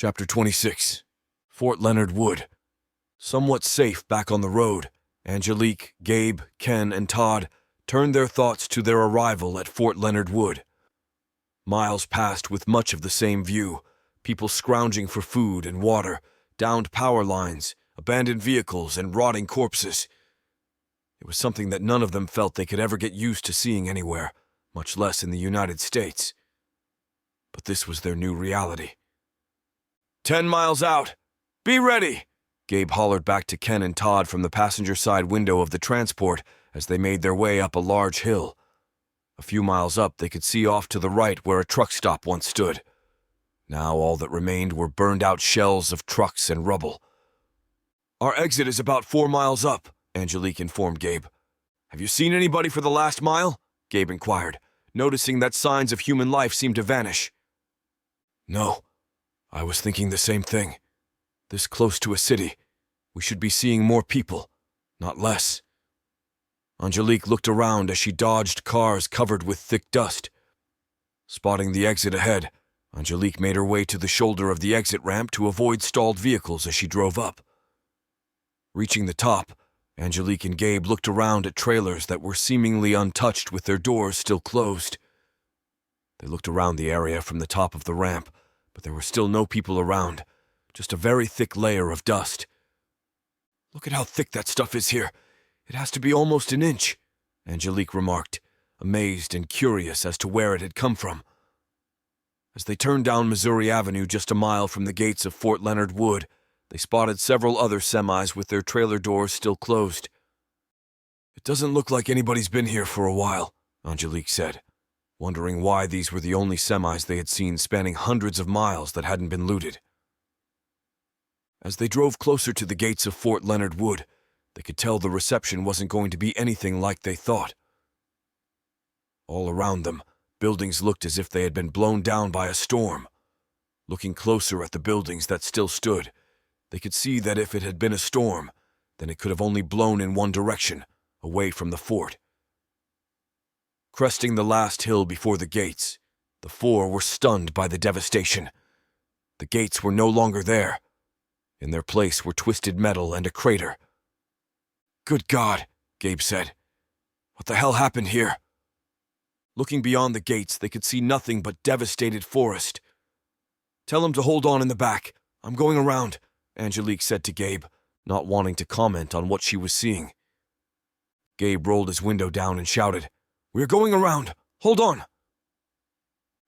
Chapter 26. Fort Leonard Wood. Somewhat safe back on the road, Angelique, Gabe, Ken, and Todd turned their thoughts to their arrival at Fort Leonard Wood. Miles passed with much of the same view, people scrounging for food and water, downed power lines, abandoned vehicles, and rotting corpses. It was something that none of them felt they could ever get used to seeing anywhere, much less in the United States. But this was their new reality. 10 miles out! Be ready! Gabe hollered back to Ken and Todd from the passenger side window of the transport as they made their way up a large hill. A few miles up, they could see off to the right where a truck stop once stood. Now all that remained were burned-out shells of trucks and rubble. Our exit is about 4 miles up, Angelique informed Gabe. Have you seen anybody for the last mile? Gabe inquired, noticing that signs of human life seemed to vanish. No, I was thinking the same thing. This close to a city, we should be seeing more people, not less. Angelique looked around as she dodged cars covered with thick dust. Spotting the exit ahead, Angelique made her way to the shoulder of the exit ramp to avoid stalled vehicles as she drove up. Reaching the top, Angelique and Gabe looked around at trailers that were seemingly untouched with their doors still closed. They looked around the area from the top of the ramp, but there were still no people around, just a very thick layer of dust. Look at how thick that stuff is here. It has to be almost an inch, Angelique remarked, amazed and curious as to where it had come from. As they turned down Missouri Avenue just a mile from the gates of Fort Leonard Wood, they spotted several other semis with their trailer doors still closed. It doesn't look like anybody's been here for a while, Angelique said, wondering why these were the only semis they had seen spanning hundreds of miles that hadn't been looted. As they drove closer to the gates of Fort Leonard Wood, they could tell the reception wasn't going to be anything like they thought. All around them, buildings looked as if they had been blown down by a storm. Looking closer at the buildings that still stood, they could see that if it had been a storm, then it could have only blown in one direction, away from the fort. Cresting the last hill before the gates, the four were stunned by the devastation. The gates were no longer there. In their place were twisted metal and a crater. Good God, Gabe said. What the hell happened here? Looking beyond the gates, they could see nothing but devastated forest. Tell him to hold on in the back. I'm going around, Angelique said to Gabe, not wanting to comment on what she was seeing. Gabe rolled his window down and shouted, We're going around! Hold on!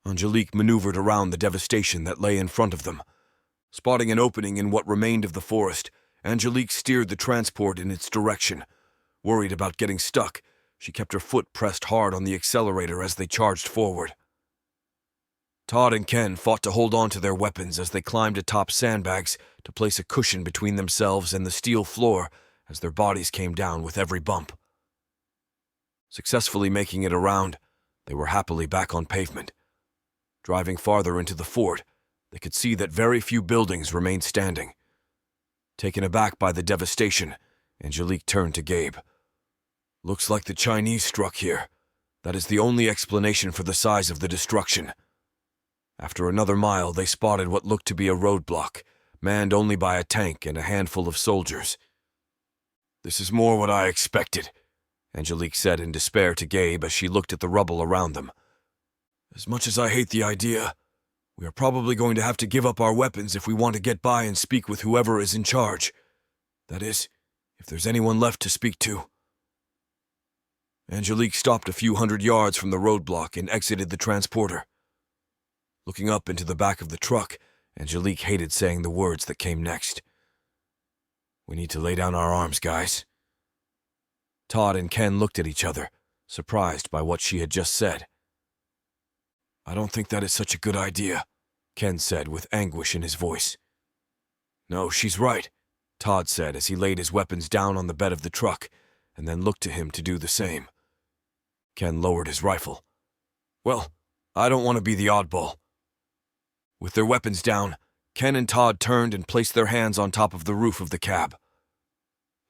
Angelique maneuvered around the devastation that lay in front of them. Spotting an opening in what remained of the forest, Angelique steered the transport in its direction. Worried about getting stuck, she kept her foot pressed hard on the accelerator as they charged forward. Todd and Ken fought to hold on to their weapons as they climbed atop sandbags to place a cushion between themselves and the steel floor as their bodies came down with every bump. Successfully making it around, they were happily back on pavement. Driving farther into the fort, they could see that very few buildings remained standing. Taken aback by the devastation, Angelique turned to Gabe. Looks like the Chinese struck here. That is the only explanation for the size of the destruction. After another mile, they spotted what looked to be a roadblock, manned only by a tank and a handful of soldiers. This is more what I expected, Angelique said in despair to Gabe as she looked at the rubble around them. As much as I hate the idea, we are probably going to have to give up our weapons if we want to get by and speak with whoever is in charge. That is, if there's anyone left to speak to. Angelique stopped a few hundred yards from the roadblock and exited the transporter. Looking up into the back of the truck, Angelique hated saying the words that came next. We need to lay down our arms, guys. Todd and Ken looked at each other, surprised by what she had just said. I don't think that is such a good idea, Ken said with anguish in his voice. No, she's right, Todd said as he laid his weapons down on the bed of the truck and then looked to him to do the same. Ken lowered his rifle. Well, I don't want to be the oddball. With their weapons down, Ken and Todd turned and placed their hands on top of the roof of the cab.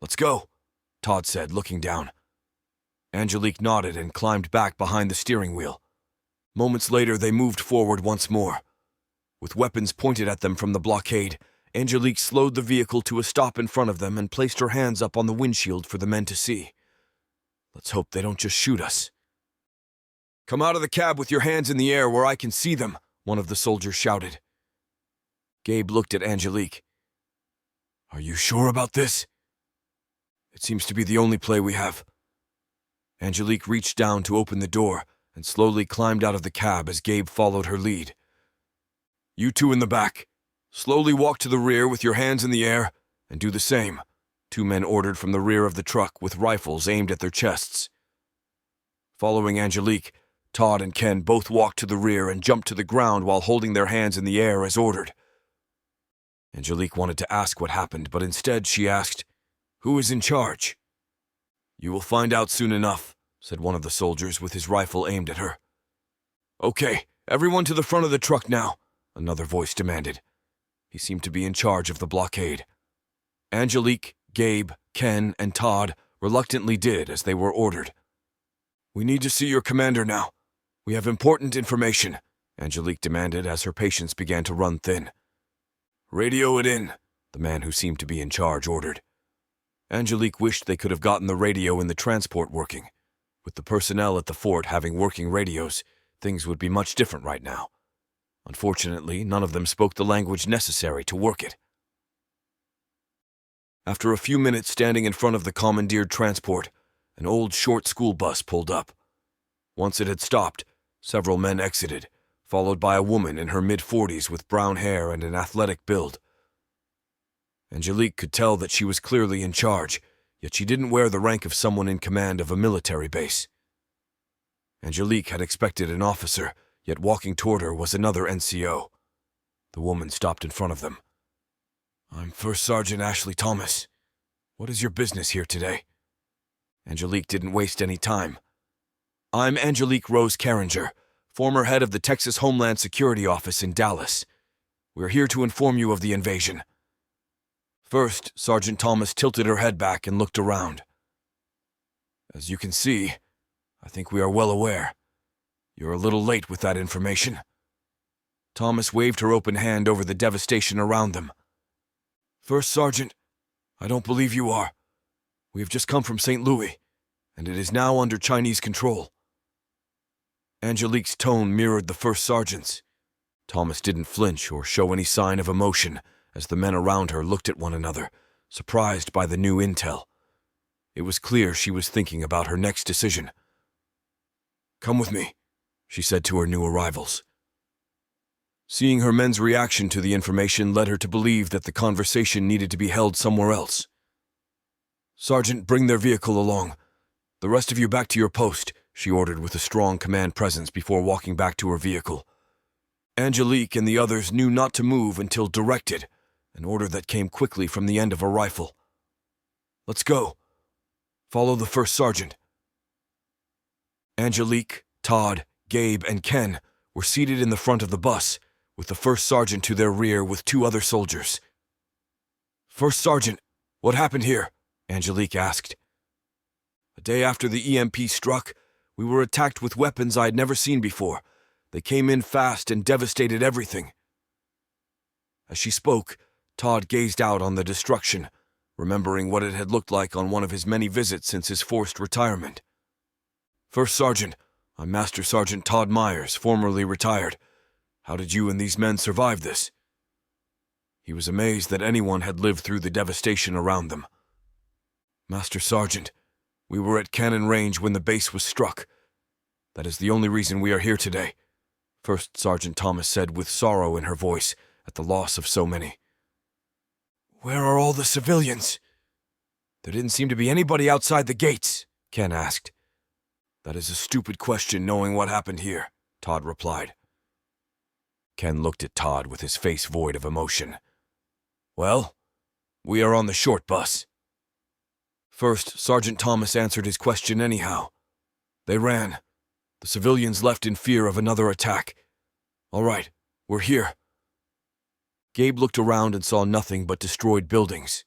Let's go, Todd said, looking down. Angelique nodded and climbed back behind the steering wheel. Moments later, they moved forward once more. With weapons pointed at them from the blockade, Angelique slowed the vehicle to a stop in front of them and placed her hands up on the windshield for the men to see. Let's hope they don't just shoot us. Come out of the cab with your hands in the air where I can see them, one of the soldiers shouted. Gabe looked at Angelique. Are you sure about this? It seems to be the only play we have. Angelique reached down to open the door and slowly climbed out of the cab as Gabe followed her lead. You two in the back. Slowly walk to the rear with your hands in the air and do the same, two men ordered from the rear of the truck with rifles aimed at their chests. Following Angelique, Todd and Ken both walked to the rear and jumped to the ground while holding their hands in the air as ordered. Angelique wanted to ask what happened, but instead she asked, Who is in charge? You will find out soon enough, said one of the soldiers with his rifle aimed at her. Okay, everyone to the front of the truck now, another voice demanded. He seemed to be in charge of the blockade. Angelique, Gabe, Ken, and Todd reluctantly did as they were ordered. We need to see your commander now. We have important information, Angelique demanded as her patience began to run thin. Radio it in, the man who seemed to be in charge ordered. Angelique wished they could have gotten the radio in the transport working. With the personnel at the fort having working radios, things would be much different right now. Unfortunately, none of them spoke the language necessary to work it. After a few minutes standing in front of the commandeered transport, an old short school bus pulled up. Once it had stopped, several men exited, followed by a woman in her mid-40s with brown hair and an athletic build. Angelique could tell that she was clearly in charge, yet she didn't wear the rank of someone in command of a military base. Angelique had expected an officer, yet walking toward her was another NCO. The woman stopped in front of them. I'm First Sergeant Ashley Thomas. What is your business here today? Angelique didn't waste any time. I'm Angelique Rose Carringer, former head of the Texas Homeland Security Office in Dallas. We're here to inform you of the invasion. First, Sergeant Thomas tilted her head back and looked around. As you can see, I think we are well aware. You're a little late with that information. Thomas waved her open hand over the devastation around them. First Sergeant, I don't believe you are. We have just come from St. Louis, and it is now under Chinese control. Angelique's tone mirrored the First Sergeant's. Thomas didn't flinch or show any sign of emotion as the men around her looked at one another, surprised by the new intel. It was clear she was thinking about her next decision. Come with me, she said to her new arrivals. Seeing her men's reaction to the information led her to believe that the conversation needed to be held somewhere else. Sergeant, bring their vehicle along. The rest of you back to your post, she ordered with a strong command presence before walking back to her vehicle. Angelique and the others knew not to move until directed, an order that came quickly from the end of a rifle. Let's go. Follow the First Sergeant. Angelique, Todd, Gabe, and Ken were seated in the front of the bus, with the First Sergeant to their rear with two other soldiers. First Sergeant, what happened here? Angelique asked. A day after the EMP struck, we were attacked with weapons I had never seen before. They came in fast and devastated everything. As she spoke, Todd gazed out on the destruction, remembering what it had looked like on one of his many visits since his forced retirement. First Sergeant, I'm Master Sergeant Todd Myers, formerly retired. How did you and these men survive this? He was amazed that anyone had lived through the devastation around them. Master Sergeant, we were at cannon range when the base was struck. That is the only reason we are here today, First Sergeant Thomas said with sorrow in her voice at the loss of so many. Where are all the civilians? There didn't seem to be anybody outside the gates, Ken asked. That is a stupid question knowing what happened here, Todd replied. Ken looked at Todd with his face void of emotion. Well, we are on the short bus. First, Sergeant Thomas answered his question anyhow. They ran. The civilians left in fear of another attack. All right, we're here. Gabe looked around and saw nothing but destroyed buildings.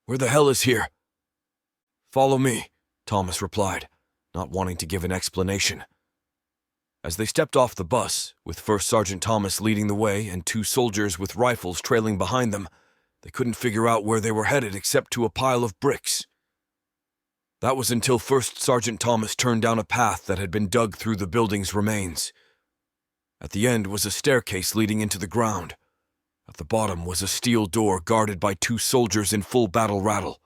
Where the hell is here? Follow me, Thomas replied, not wanting to give an explanation. As they stepped off the bus, with First Sergeant Thomas leading the way and two soldiers with rifles trailing behind them, they couldn't figure out where they were headed except to a pile of bricks. That was until First Sergeant Thomas turned down a path that had been dug through the building's remains. At the end was a staircase leading into the ground. At the bottom was a steel door guarded by two soldiers in full battle rattle.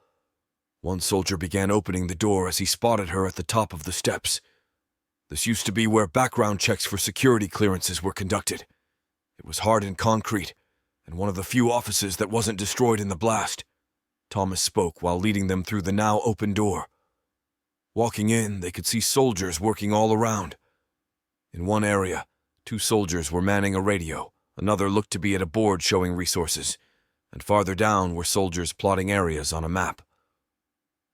One soldier began opening the door as he spotted her at the top of the steps. This used to be where background checks for security clearances were conducted. It was hardened concrete, and one of the few offices that wasn't destroyed in the blast. Thomas spoke while leading them through the now open door. Walking in, they could see soldiers working all around. In one area, two soldiers were manning a radio, another looked to be at a board showing resources, and farther down were soldiers plotting areas on a map.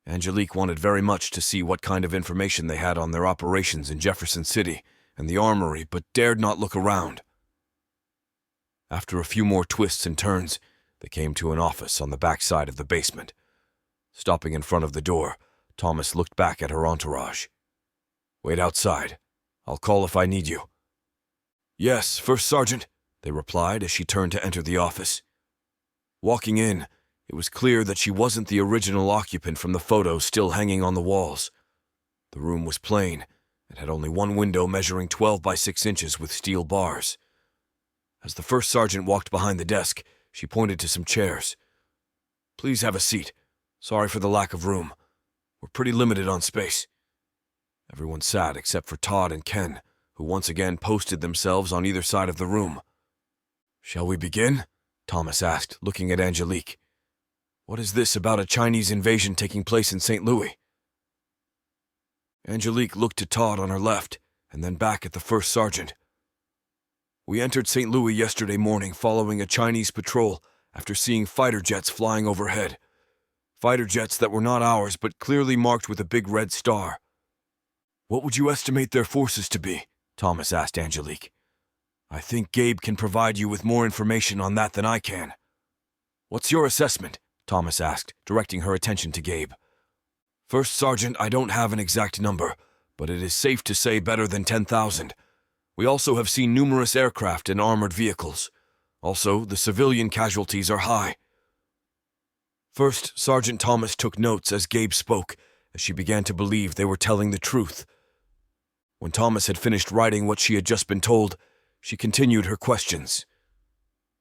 Angelique wanted very much to see what kind of information they had on their operations in Jefferson City and the armory, but dared not look around. After a few more twists and turns, they came to an office on the back side of the basement. Stopping in front of the door, Thomas looked back at her entourage. "Wait outside. I'll call if I need you." "Yes, First Sergeant," they replied as she turned to enter the office. Walking in, it was clear that she wasn't the original occupant from the photos still hanging on the walls. The room was plain and had only one window measuring 12 by 6 inches with steel bars. As the First Sergeant walked behind the desk, she pointed to some chairs. "Please have a seat. Sorry for the lack of room. We're pretty limited on space." Everyone sat except for Todd and Ken, who once again posted themselves on either side of the room. "Shall we begin?" Thomas asked, looking at Angelique. "What is this about a Chinese invasion taking place in St. Louis?" Angelique looked to Todd on her left, and then back at the First Sergeant. "We entered St. Louis yesterday morning following a Chinese patrol after seeing fighter jets flying overhead. Fighter jets that were not ours but clearly marked with a big red star." "What would you estimate their forces to be?" Thomas asked Angelique. "I think Gabe can provide you with more information on that than I can." "What's your assessment?" Thomas asked, directing her attention to Gabe. "First Sergeant, I don't have an exact number, but it is safe to say better than 10,000. We also have seen numerous aircraft and armored vehicles. Also, the civilian casualties are high." First Sergeant Thomas took notes as Gabe spoke, as she began to believe they were telling the truth. When Thomas had finished writing what she had just been told, she continued her questions.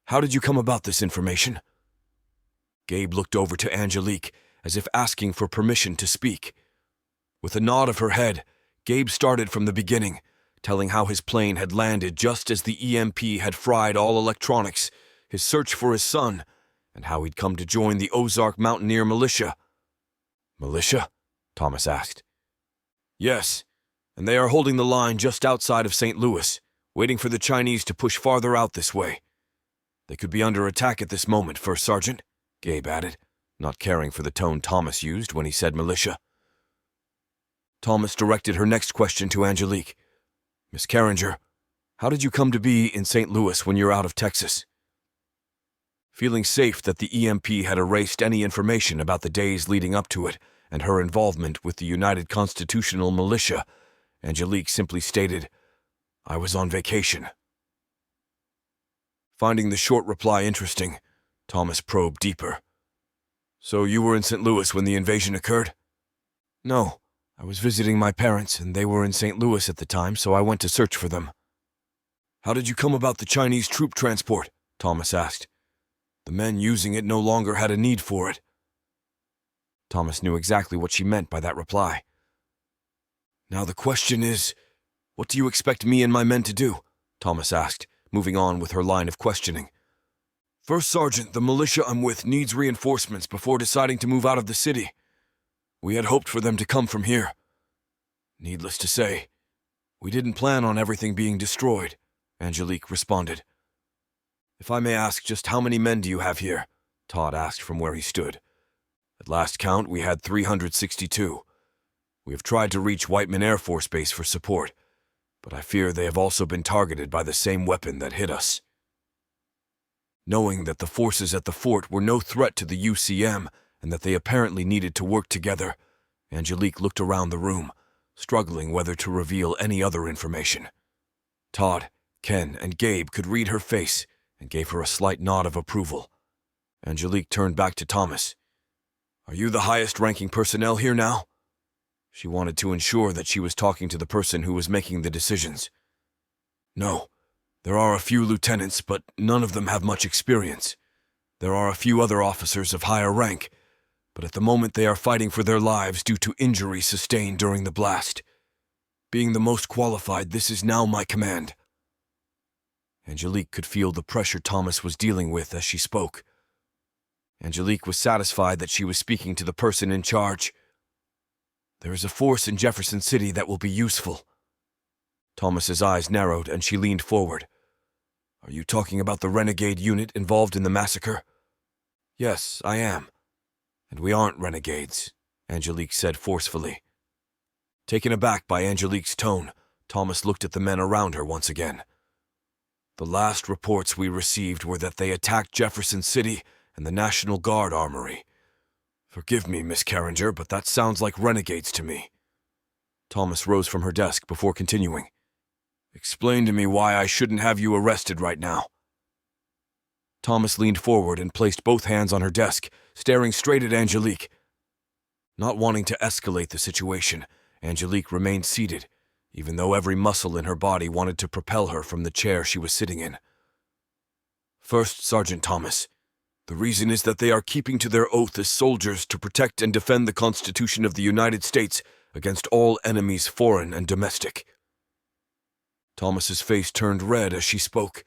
"How did you come about this information?" Gabe looked over to Angelique, as if asking for permission to speak. With a nod of her head, Gabe started from the beginning, telling how his plane had landed just as the EMP had fried all electronics, his search for his son, and how he'd come to join the Ozark Mountaineer militia. "Militia?" Thomas asked. "Yes, and they are holding the line just outside of St. Louis, waiting for the Chinese to push farther out this way. They could be under attack at this moment, First Sergeant," Gabe added, not caring for the tone Thomas used when he said militia. Thomas directed her next question to Angelique. "Miss Carringer, how did you come to be in St. Louis when you're out of Texas?" Feeling safe that the EMP had erased any information about the days leading up to it and her involvement with the United Constitutional Militia, Angelique simply stated, "I was on vacation." Finding the short reply interesting, Thomas probed deeper. "So you were in St. Louis when the invasion occurred?" "No, I was visiting my parents, and they were in St. Louis at the time, so I went to search for them." "How did you come about the Chinese troop transport?" Thomas asked. "The men using it no longer had a need for it." Thomas knew exactly what she meant by that reply. "Now the question is, what do you expect me and my men to do?" Thomas asked, moving on with her line of questioning. "First Sergeant, the militia I'm with needs reinforcements before deciding to move out of the city. We had hoped for them to come from here. Needless to say, we didn't plan on everything being destroyed," Angelique responded. "If I may ask, just how many men do you have here?" Todd asked from where he stood. "At last count, we had 362. We have tried to reach Whiteman Air Force Base for support, but I fear they have also been targeted by the same weapon that hit us." Knowing that the forces at the fort were no threat to the UCM and that they apparently needed to work together, Angelique looked around the room, struggling whether to reveal any other information. Todd, Ken, and Gabe could read her face and gave her a slight nod of approval. Angelique turned back to Thomas. "Are you the highest-ranking personnel here now?" She wanted to ensure that she was talking to the person who was making the decisions. "No. There are a few lieutenants, but none of them have much experience. There are a few other officers of higher rank, but at the moment they are fighting for their lives due to injuries sustained during the blast. Being the most qualified, this is now my command." Angelique could feel the pressure Thomas was dealing with as she spoke. Angelique was satisfied that she was speaking to the person in charge. "There is a force in Jefferson City that will be useful." Thomas's eyes narrowed and she leaned forward. "Are you talking about the renegade unit involved in the massacre?" "Yes, I am. And we aren't renegades," Angelique said forcefully. Taken aback by Angelique's tone, Thomas looked at the men around her once again. "The last reports we received were that they attacked Jefferson City and the National Guard armory. Forgive me, Miss Carringer, but that sounds like renegades to me." Thomas rose from her desk before continuing. "Explain to me why I shouldn't have you arrested right now." Thomas leaned forward and placed both hands on her desk, staring straight at Angelique. Not wanting to escalate the situation, Angelique remained seated, even though every muscle in her body wanted to propel her from the chair she was sitting in. "First, Sergeant Thomas, the reason is that they are keeping to their oath as soldiers to protect and defend the Constitution of the United States against all enemies, foreign and domestic." Thomas's face turned red as she spoke.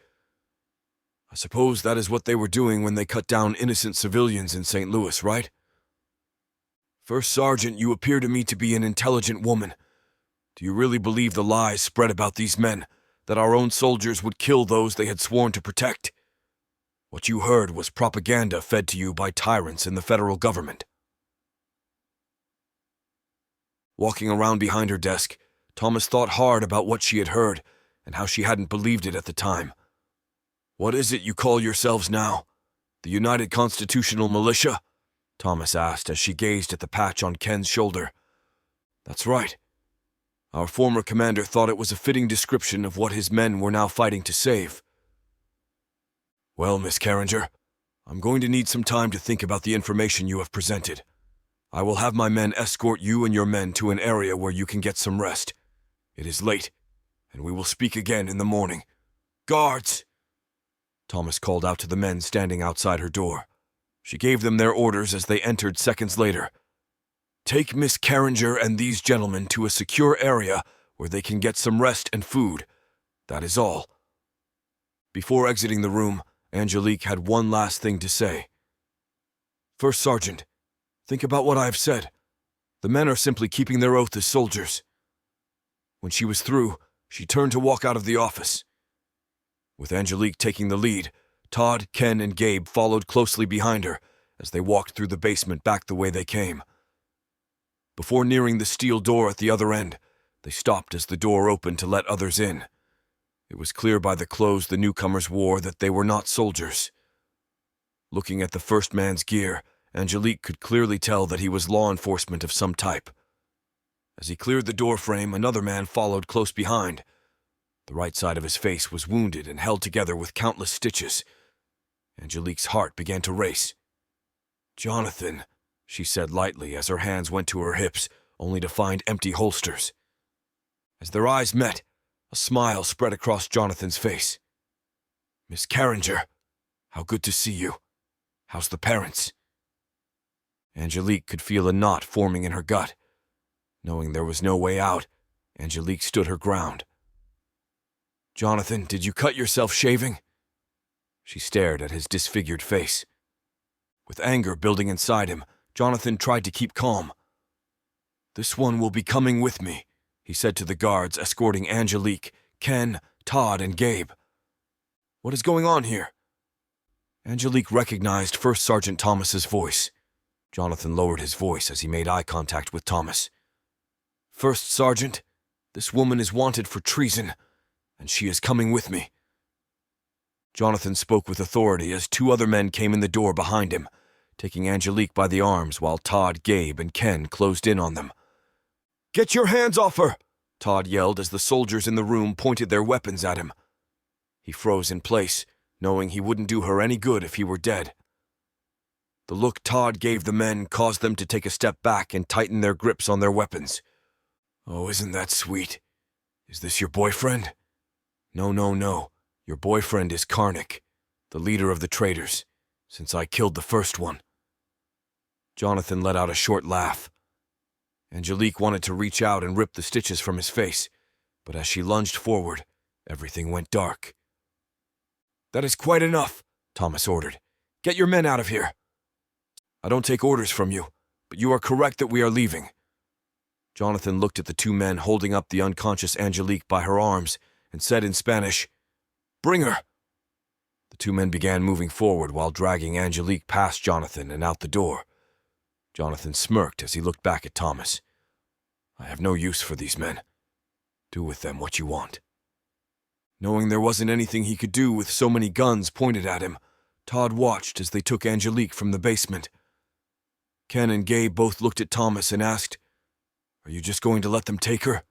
"I suppose that is what they were doing when they cut down innocent civilians in St. Louis, right? First Sergeant, you appear to me to be an intelligent woman. Do you really believe the lies spread about these men, that our own soldiers would kill those they had sworn to protect? What you heard was propaganda fed to you by tyrants in the federal government." Walking around behind her desk, Thomas thought hard about what she had heard and how she hadn't believed it at the time. "What is it you call yourselves now? The United Constitutional Militia?" Thomas asked as she gazed at the patch on Ken's shoulder. "That's right. Our former commander thought it was a fitting description of what his men were now fighting to save." "Well, Miss Carringer, I'm going to need some time to think about the information you have presented. I will have my men escort you and your men to an area where you can get some rest. It is late, and we will speak again in the morning. Guards!" Thomas called out to the men standing outside her door. She gave them their orders as they entered seconds later. "Take Miss Carringer and these gentlemen to a secure area where they can get some rest and food. That is all." Before exiting the room, Angelique had one last thing to say. "First Sergeant, think about what I have said. The men are simply keeping their oath as soldiers." When she was through, she turned to walk out of the office. With Angelique taking the lead, Todd, Ken, and Gabe followed closely behind her as they walked through the basement back the way they came. Before nearing the steel door at the other end, they stopped as the door opened to let others in. It was clear by the clothes the newcomers wore that they were not soldiers. Looking at the first man's gear, Angelique could clearly tell that he was law enforcement of some type. As he cleared the door frame, another man followed close behind. The right side of his face was wounded and held together with countless stitches. Angelique's heart began to race. "Jonathan," she said lightly as her hands went to her hips, only to find empty holsters. As their eyes met, a smile spread across Jonathan's face. "Miss Carringer, how good to see you. How's the parents?" Angelique could feel a knot forming in her gut. Knowing there was no way out, Angelique stood her ground. "Jonathan, did you cut yourself shaving?" She stared at his disfigured face. With anger building inside him, Jonathan tried to keep calm. "This one will be coming with me," he said to the guards escorting Angelique, Ken, Todd, and Gabe. "What is going on here?" Angelique recognized First Sergeant Thomas's voice. Jonathan lowered his voice as he made eye contact with Thomas. "First Sergeant, this woman is wanted for treason, and she is coming with me." Jonathan spoke with authority as two other men came in the door behind him, taking Angelique by the arms while Todd, Gabe, and Ken closed in on them. "Get your hands off her!" Todd yelled as the soldiers in the room pointed their weapons at him. He froze in place, knowing he wouldn't do her any good if he were dead. The look Todd gave the men caused them to take a step back and tighten their grips on their weapons. "Oh, isn't that sweet? Is this your boyfriend?" No. Your boyfriend is Karnak, the leader of the traitors, since I killed the first one." Jonathan let out a short laugh. Angelique wanted to reach out and rip the stitches from his face, but as she lunged forward, everything went dark. "That is quite enough," Thomas ordered. "Get your men out of here." "I don't take orders from you, but you are correct that we are leaving." Jonathan looked at the two men holding up the unconscious Angelique by her arms and said in Spanish, "Bring her." The two men began moving forward while dragging Angelique past Jonathan and out the door. Jonathan smirked as he looked back at Thomas. "I have no use for these men. Do with them what you want." Knowing there wasn't anything he could do with so many guns pointed at him, Todd watched as they took Angelique from the basement. Ken and Gabe both looked at Thomas and asked, "Are you just going to let them take her?"